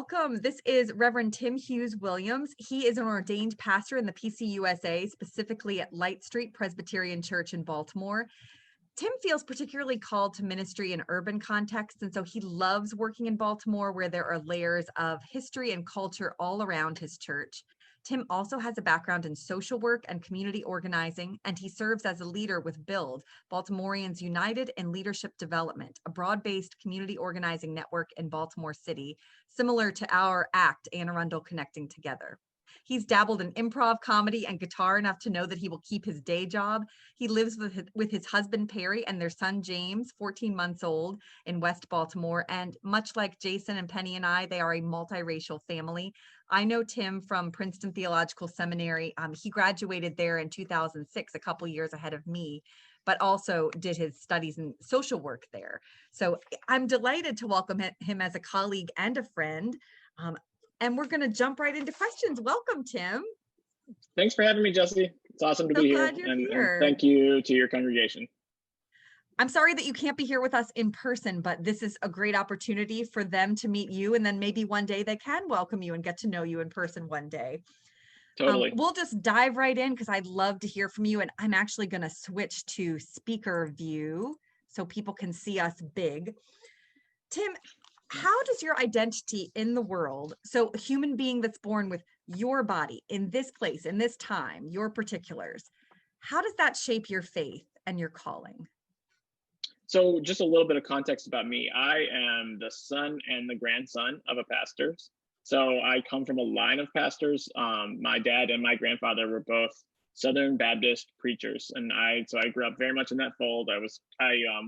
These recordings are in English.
welcome. This is Reverend Tim Hughes Williams. He is an ordained pastor in the PCUSA, specifically at Light Street Presbyterian Church in Baltimore. Tim feels particularly called to ministry in urban contexts, and so he loves working in Baltimore, where there are layers of history and culture all around his church. Tim also has a background in social work and community organizing, and he serves as a leader with BUILD, Baltimoreans United in Leadership Development, a broad-based community organizing network in Baltimore City, similar to our ACT, Anne Arundel Connecting Together. He's dabbled in improv, comedy, and guitar enough to know that he will keep his day job. He lives with his husband, Perry, and their son, James, 14 months old, in West Baltimore. And much like Jason and Penny and I, they are a multiracial family. I know Tim from Princeton Theological Seminary. He graduated there in 2006, a couple years ahead of me, but also did his studies in social work there. So I'm delighted to welcome him as a colleague and a friend. And we're going to jump right into questions. Welcome, Tim. Thanks for having me, Jesse. It's awesome to be here. And thank you to your congregation. I'm sorry that you can't be here with us in person, but this is a great opportunity for them to meet you. And then maybe one day they can welcome you and get to know you in person one day. Totally. We'll just dive right in because I'd love to hear from you. And I'm actually going to switch to speaker view so people can see us big. Tim, how does your identity in the world, so a human being that's born with your body in this place, in this time, your particulars, how does that shape your faith and your calling? So just a little bit of context about me. I am the son and the grandson of a pastor. So I come from a line of pastors. My dad and my grandfather were both Southern Baptist preachers. And I grew up very much in that fold. I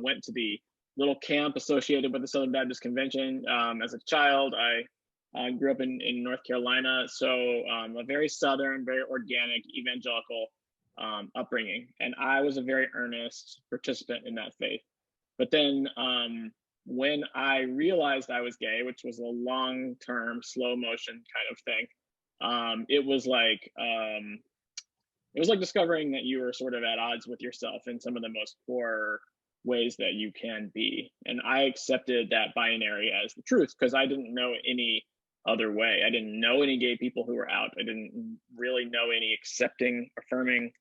went to the little camp associated with the Southern Baptist Convention. As a child, I grew up in North Carolina, so a very Southern, very organic, evangelical upbringing. And I was a very earnest participant in that faith. But then when I realized I was gay, which was a long-term, slow motion kind of thing, it was like discovering that you were sort of at odds with yourself in some of the most core ways that you can be. And I accepted that binary as the truth because I didn't know any other way. I didn't know any gay people who were out. I didn't really know any accepting, affirming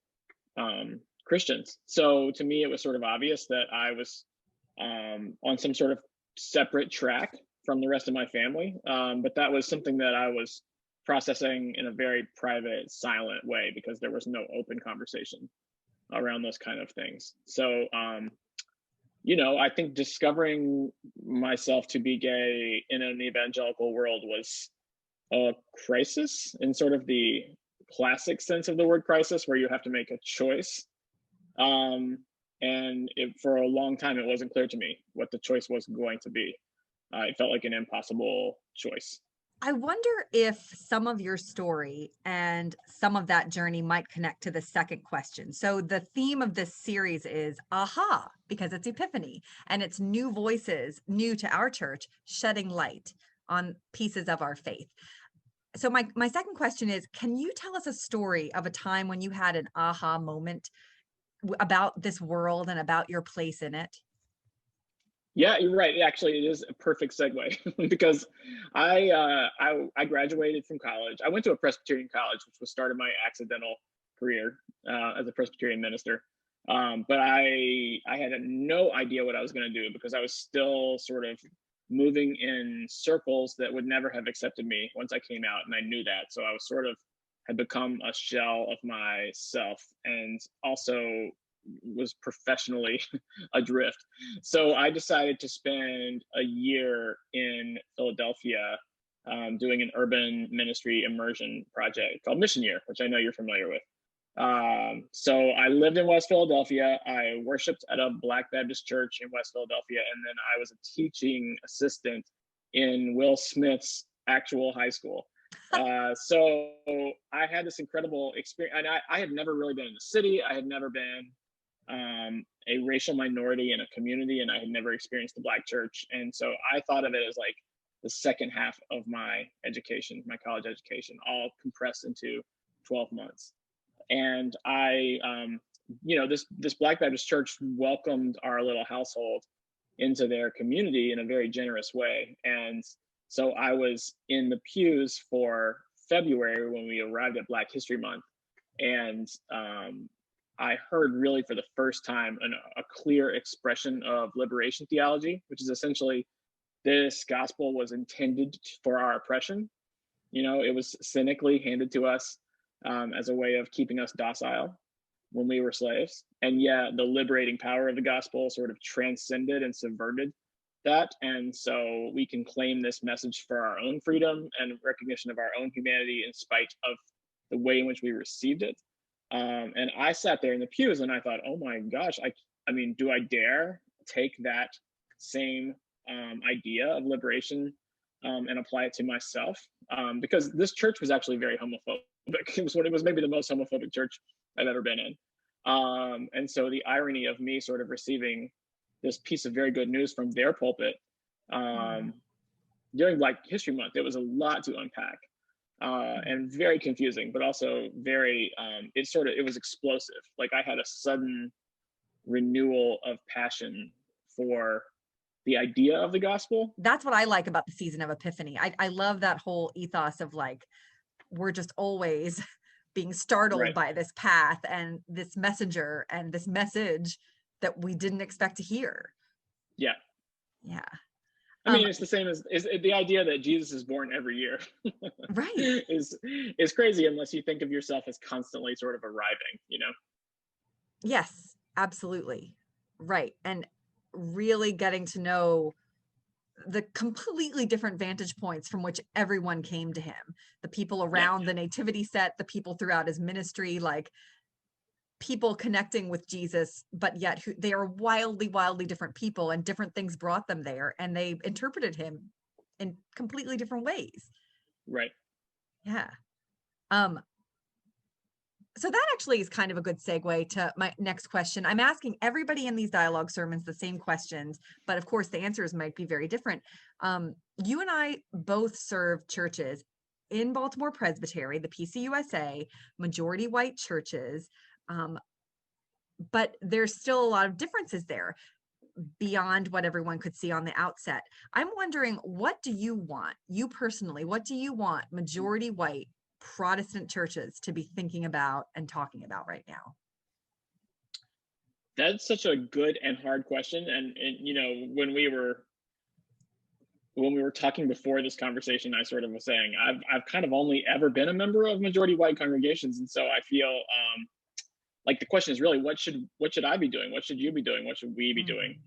Christians. So to me, it was sort of obvious that I was on some sort of separate track from the rest of my family. But that was something that I was processing in a very private, silent way because there was no open conversation around those kind of things. So I think discovering myself to be gay in an evangelical world was a crisis in sort of the classic sense of the word crisis, where you have to make a choice. For a long time, it wasn't clear to me what the choice was going to be. It felt like an impossible choice. I wonder if some of your story and some of that journey might connect to the second question. So the theme of this series is aha, because it's Epiphany, and it's new voices, new to our church, shedding light on pieces of our faith. So my second question is, can you tell us a story of a time when you had an aha moment about this world and about your place in it? Yeah, you're right. Actually, it is a perfect segue because I graduated from college. I went to a Presbyterian college, which was started my accidental career as a Presbyterian minister. But I had no idea what I was going to do because I was still sort of moving in circles that would never have accepted me once I came out, and I knew that. So I was sort of had become a shell of myself, and also was professionally adrift. So I decided to spend a year in Philadelphia doing an urban ministry immersion project called Mission Year, which I know you're familiar with. So I lived in West Philadelphia. I worshiped at a Black Baptist church in West Philadelphia, and then I was a teaching assistant in Will Smith's actual high school. So I had this incredible experience, and I had never really been in the city. I had never been a racial minority in a community, and I had never experienced the Black church. And so I thought of it as like the second half of my education, my college education, all compressed into 12 months. And I, this Black Baptist church welcomed our little household into their community in a very generous way. And So I was in the pews for February when we arrived at Black History Month, and I heard really for the first time a clear expression of liberation theology, which is essentially this gospel was intended for our oppression. You know, it was cynically handed to us as a way of keeping us docile when we were slaves. And yet the liberating power of the gospel sort of transcended and subverted that. And so we can claim this message for our own freedom and recognition of our own humanity in spite of the way in which we received it. And I sat there in the pews and I thought, oh my gosh, I mean, do I dare take that same idea of liberation and apply it to myself? Because this church was actually very homophobic. It was maybe the most homophobic church I've ever been in. And so the irony of me sort of receiving this piece of very good news from their pulpit during Black History Month, it was a lot to unpack and very confusing, but also very, it was explosive. Like I had a sudden renewal of passion for the idea of the gospel. That's what I like about the season of Epiphany. I love that whole ethos of like, we're just always being startled by this path and this messenger and this message that we didn't expect to hear. Yeah. Yeah. I mean, it's the same as the idea that Jesus is born every year. Right. is crazy unless you think of yourself as constantly sort of arriving, you know? Yes, absolutely. Right. And really getting to know the completely different vantage points from which everyone came to him. The people around the nativity set, the people throughout his ministry, like people connecting with Jesus, but yet they are wildly, wildly different people, and different things brought them there, and they interpreted him in completely different ways. Right. Yeah. So that actually is kind of a good segue to my next question. I'm asking everybody in these dialogue sermons the same questions, but of course the answers might be very different. You and I both serve churches in Baltimore Presbytery, the PCUSA, majority white churches, but there's still a lot of differences there beyond what everyone could see on the outset. I'm wondering, what do you want, you personally, what do you want majority white Protestant churches to be thinking about and talking about right now? That's such a good and hard question. And you know, when we were talking before this conversation, I sort of was saying I've kind of only ever been a member of majority white congregations, and so I feel like the question is really what should I be doing? What should you be doing? What should we be doing?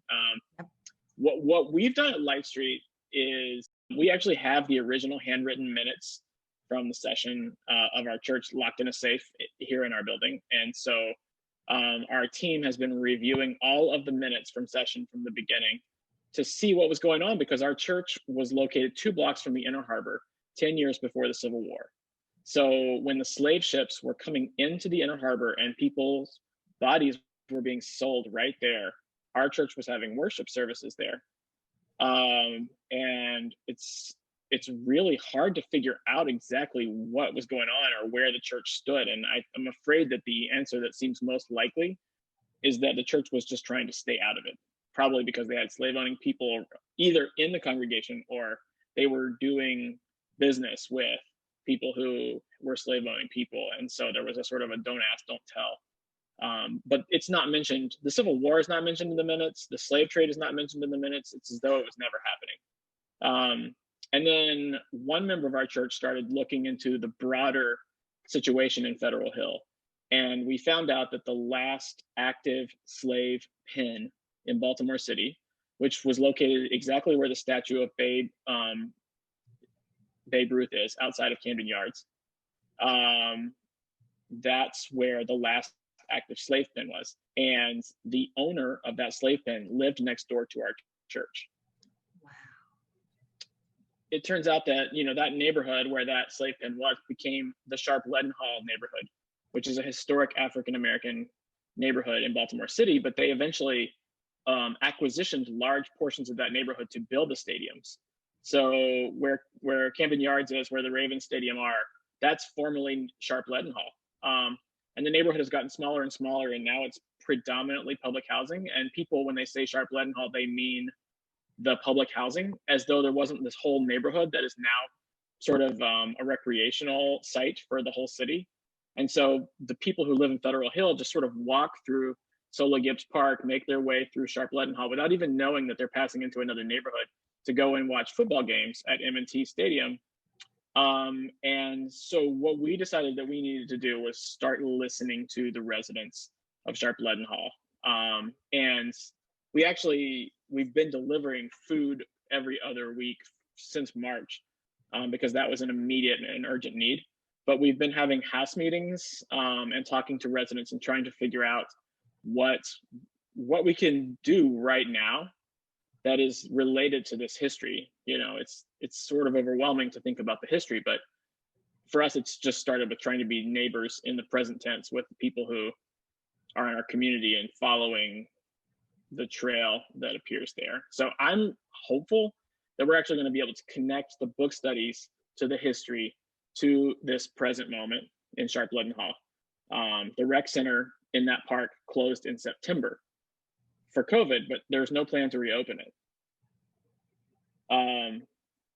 What we've done at Light Street is we actually have the original handwritten minutes from the session of our church locked in a safe here in our building. And so our team has been reviewing all of the minutes from session from the beginning to see what was going on, because our church was located 2 blocks from the Inner Harbor 10 years before the Civil War. So when the slave ships were coming into the Inner Harbor and people's bodies were being sold right there, our church was having worship services there. And it's really hard to figure out exactly what was going on or where the church stood. And I'm afraid that the answer that seems most likely is that the church was just trying to stay out of it, probably because they had slave owning people either in the congregation or they were doing business with people who were slave owning people. And so there was a sort of a don't ask, don't tell. But it's not mentioned. The Civil War is not mentioned in the minutes. The slave trade is not mentioned in the minutes. It's as though it was never happening. And then one member of our church started looking into the broader situation in Federal Hill. And we found out that the last active slave pen in Baltimore City, which was located exactly where the statue of Babe Ruth is, outside of Camden Yards, that's where the last active slave pen was. And the owner of that slave pen lived next door to our church. It turns out that, you know, that neighborhood where that slave pen was became the Sharp Leadenhall neighborhood, which is a historic African-American neighborhood in Baltimore City, but they eventually acquisitioned large portions of that neighborhood to build the stadiums. So where Camden Yards is, where the Ravens Stadium are, that's formerly Sharp Leadenhall. And the neighborhood has gotten smaller and smaller, and now it's predominantly public housing. And people, when they say Sharp Leadenhall, they mean the public housing, as though there wasn't this whole neighborhood that is now sort of a recreational site for the whole city. And so the people who live in Federal Hill just sort of walk through Sola Gibbs Park, make their way through Sharp Leadenhall without even knowing that they're passing into another neighborhood to go and watch football games at M&T Stadium. And so what we decided that we needed to do was start listening to the residents of Sharp Leadenhall. And we've been delivering food every other week since March, because that was an immediate and urgent need. But we've been having house meetings and talking to residents and trying to figure out what we can do right now that is related to this history. You know, it's sort of overwhelming to think about the history, but for us, it's just started with trying to be neighbors in the present tense with the people who are in our community and following the trail that appears there. So I'm hopeful that we're actually going to be able to connect the book studies to the history to this present moment in Sharp Leadenhall. The rec center in that park closed in September for COVID, but there's no plan to reopen it.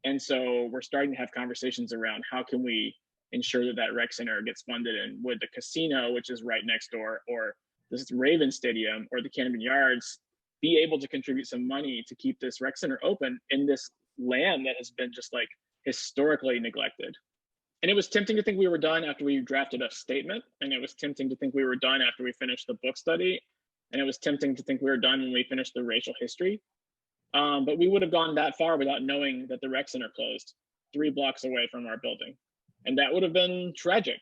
And so we're starting to have conversations around how can we ensure that that rec center gets funded, and would the casino, which is right next door, or this Raven Stadium or the Canterbury Yards be able to contribute some money to keep this rec center open in this land that has been just like historically neglected. And it was tempting to think we were done after we drafted a statement, and it was tempting to think we were done after we finished the book study, and it was tempting to think we were done when we finished the racial history. But we would have gone that far without knowing that the rec center closed 3 blocks away from our building, and that would have been tragic,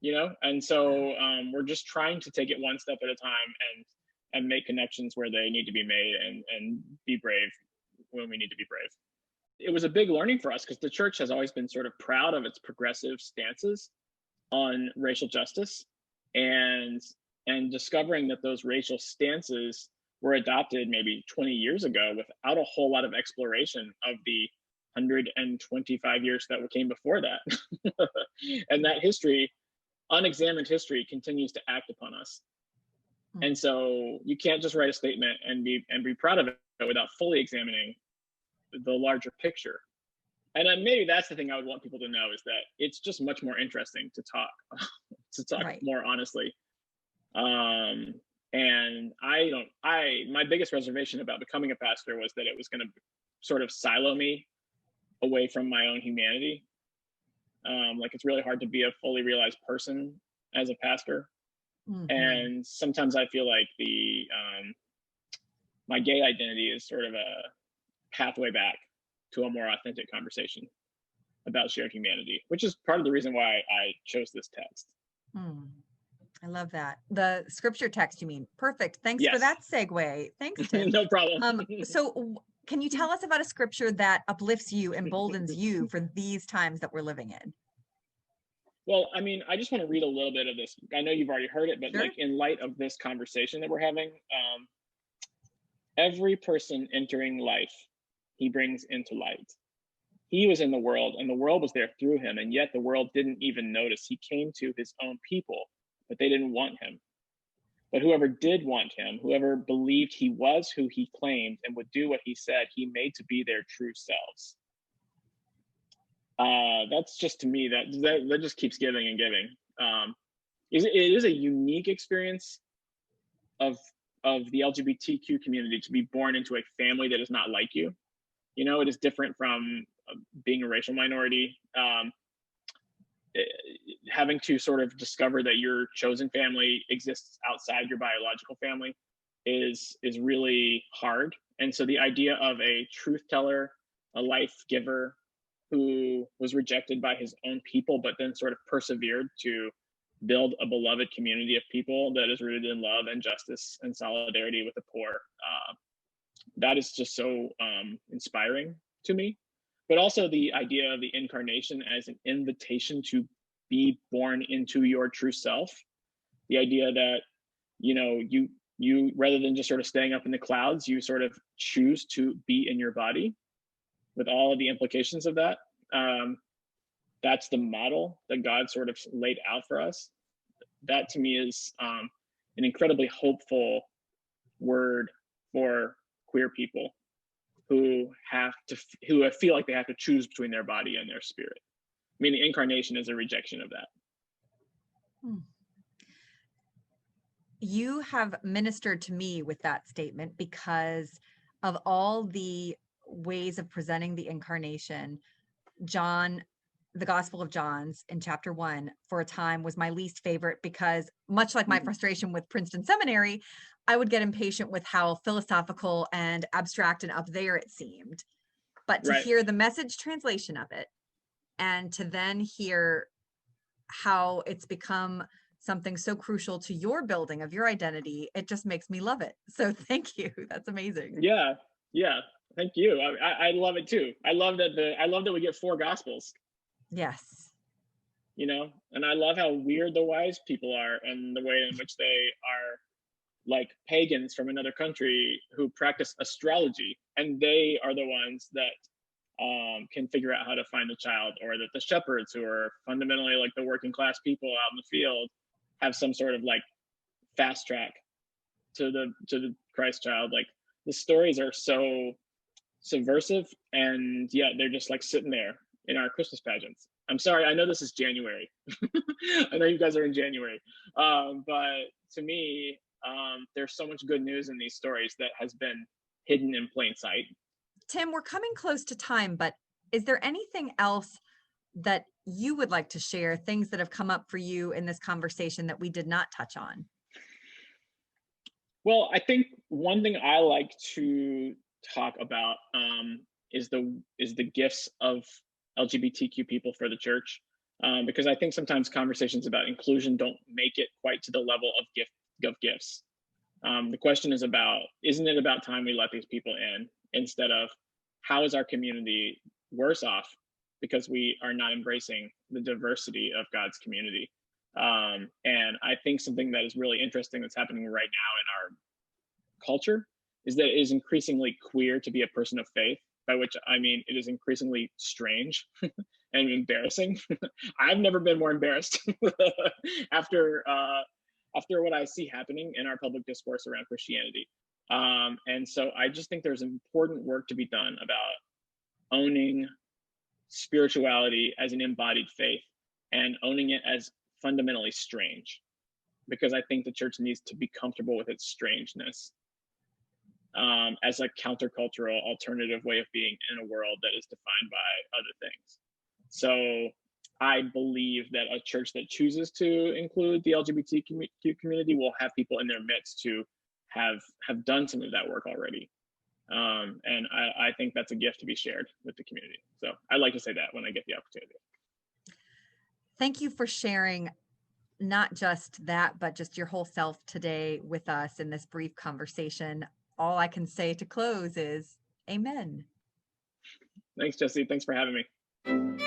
you know. And so we're just trying to take it one step at a time and make connections where they need to be made, and be brave when we need to be brave. It was a big learning for us because the church has always been sort of proud of its progressive stances on racial justice, and discovering that those racial stances were adopted maybe 20 years ago without a whole lot of exploration of the 125 years that came before that. And that history, unexamined history, continues to act upon us. And so you can't just write a statement and be proud of it without fully examining the larger picture. And then maybe that's the thing I would want people to know, is that it's just much more interesting to talk right. More honestly. And my biggest reservation about becoming a pastor was that it was going to sort of silo me away from my own humanity. Like, it's really hard to be a fully realized person as a pastor. Mm-hmm. And sometimes I feel like my gay identity is sort of a pathway back to a more authentic conversation about shared humanity, which is part of the reason why I chose this text. I love that. The scripture text, you mean? Perfect. Thanks for that segue. Thanks, Tim. No problem. So can you tell us about a scripture that uplifts you, emboldens you for these times that we're living in? Well, I mean, I just want to read a little bit of this. I know you've already heard it, but sure. Like, in light of this conversation that we're having, every person entering life, he brings into light. He was in the world, and the world was there through him, and yet the world didn't even notice. He came to his own people, but they didn't want him. But whoever did want him, whoever believed he was who he claimed and would do what he said, he made to be their true selves. That's just, to me, that just keeps giving and giving. It is a unique experience of the LGBTQ community to be born into a family that is not like you. You know, it is different from being a racial minority. Having to sort of discover that your chosen family exists outside your biological family is really hard. And so the idea of a truth teller, a life giver, who was rejected by his own people, but then sort of persevered to build a beloved community of people that is rooted in love and justice and solidarity with the poor. That is just so inspiring to me. But also the idea of the incarnation as an invitation to be born into your true self. The idea that, you know, you rather than just sort of staying up in the clouds, you sort of choose to be in your body with all of the implications of that. That's the model that God sort of laid out for us. That, to me, is an incredibly hopeful word for queer people who who feel like they have to choose between their body and their spirit. I mean, the incarnation is a rejection of that. Hmm. You have ministered to me with that statement because of all the ways of presenting the incarnation. John, the Gospel of John's in chapter 1 for a time was my least favorite because, much like my Mhm. frustration with Princeton Seminary, I would get impatient with how philosophical and abstract and up there it seemed. But to Right. hear the message translation of it and to then hear how it's become something so crucial to your building of your identity, it just makes me love it. So thank you. That's amazing. Yeah. Yeah. Thank you. I love it too. I love that we get four gospels, Yes. you know, and I love how weird the wise people are and the way in which they are like pagans from another country who practice astrology, and they are the ones that can figure out how to find the child, or that the shepherds, who are fundamentally like the working class people out in the field, have some sort of like fast track to the Christ child. Like the stories are so subversive, and yet they're just like sitting there in our Christmas pageants. I'm sorry, I know this is January. I know you guys are in January, but to me, there's so much good news in these stories that has been hidden in plain sight. Tim, we're coming close to time, but is there anything else that you would like to share, things that have come up for you in this conversation that we did not touch on? Well, I think one thing I like to talk about is the gifts of LGBTQ people for the church, because I think sometimes conversations about inclusion don't make it quite to the level of gifts. The question is about, isn't it about time we let these people in, instead of how is our community worse off because we are not embracing the diversity of God's community? And I think something that is really interesting that's happening right now in our culture is that it is increasingly queer to be a person of faith, by which I mean it is increasingly strange and embarrassing. I've never been more embarrassed after after what I see happening in our public discourse around Christianity. And so I just think there's important work to be done about owning spirituality as an embodied faith and owning it as fundamentally strange, because I think the church needs to be comfortable with its strangeness, as a countercultural alternative way of being in a world that is defined by other things. So I believe that a church that chooses to include the LGBTQ community will have people in their midst to have done some of that work already. And I think that's a gift to be shared with the community. So I like to say that when I get the opportunity. Thank you for sharing not just that, but just your whole self today with us in this brief conversation. All I can say to close is amen. Thanks, Jesse. Thanks for having me.